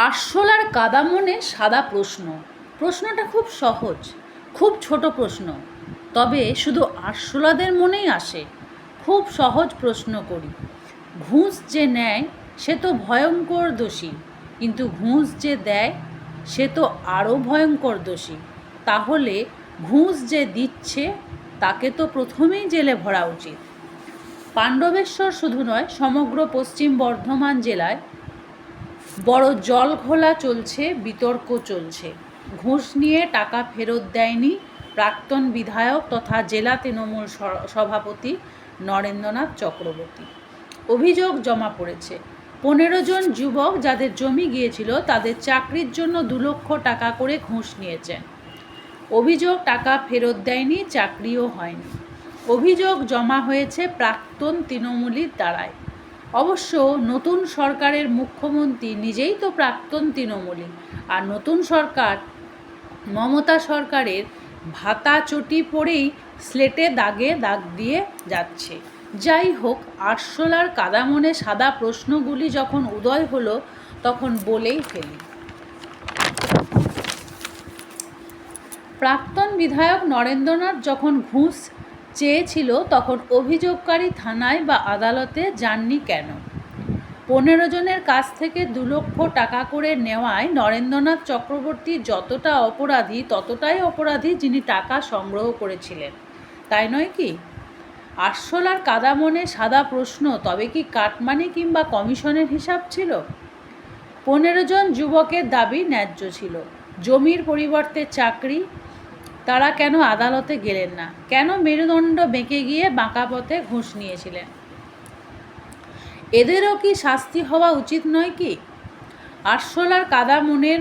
আরশোলার কাদা মনে সাদা প্রশ্ন। প্রশ্নটা খুব সহজ, খুব ছোট প্রশ্ন, তবে শুধু আরশোলাদের মনেই আসে। খুব সহজ প্রশ্ন করি। ঘুষ যে নেয় সে তো ভয়ঙ্কর দোষী, কিন্তু ঘুষ যে দেয় সে তো আরও ভয়ঙ্কর দোষী। তাহলে ঘুষ যে দিচ্ছে তাকে তো প্রথমেই জেলে ভরা উচিত। পাণ্ডবেশ্বর শুধু নয়, সমগ্র পশ্চিম বর্ধমান জেলায় বড় জলঘোলা চলছে, বিতর্ক চলছে। ঘুষ নিয়ে টাকা ফেরত দেয়নি প্রাক্তন বিধায়ক তথা জেলা তৃণমূল সভাপতি নরেন্দ্রনাথ চক্রবর্তী। অভিযোগ জমা পড়েছে। 15 জন যুবক যাদের জমি গিয়েছিল তাদের চাকরির জন্য 2 লক্ষ টাকা করে ঘুষ নিয়েছেন। অভিযোগ টাকা ফেরত দেয়নি, চাকরিও হয়নি। অভিযোগ জমা হয়েছে প্রাক্তন তৃণমূলীর দ্বারায়। অবশ্য নতুন সরকারের মুখ্যমন্ত্রী নিজেই তো প্রাক্তন তৃণমূলী, আর নতুন সরকার মমতা সরকারের ভাতা চটি পড়েই স্লেটে দাগে দাগ দিয়ে যাচ্ছে। যাই হোক, আরশোলার কাদা মনে সাদা প্রশ্নগুলি যখন উদয় হলো তখন বলেই ফেলি। প্রাক্তন বিধায়ক নরেন্দ্রনাথ যখন ঘুষ চেয়েছিল তখন অভিযোগকারী থানায় বা আদালতে যাননি কেন? 15 জনের কাছ থেকে 2 লক্ষ টাকা করে নেওয়ায় নরেন্দ্রনাথ চক্রবর্তী যতটা অপরাধী ততটাই অপরাধী যিনি টাকা সংগ্রহ করেছিলেন, তাই নয় কি? আরশোলার কাদা মনে সাদা প্রশ্ন, তবে কি কাটমানি কিংবা কমিশনের হিসাব ছিল? 15 জন যুবকের দাবি ন্যায্য ছিল, জমির পরিবর্তে চাকরি। তারা কেন আদালতে গেলেন না? কেন মেরুদণ্ড বেঁকে গিয়ে বাঁকা পথে ঘুষ নিয়েছিলেন? এদেরও কি শাস্তি হওয়া উচিত নয় কি? আরশোলার কাদা মনের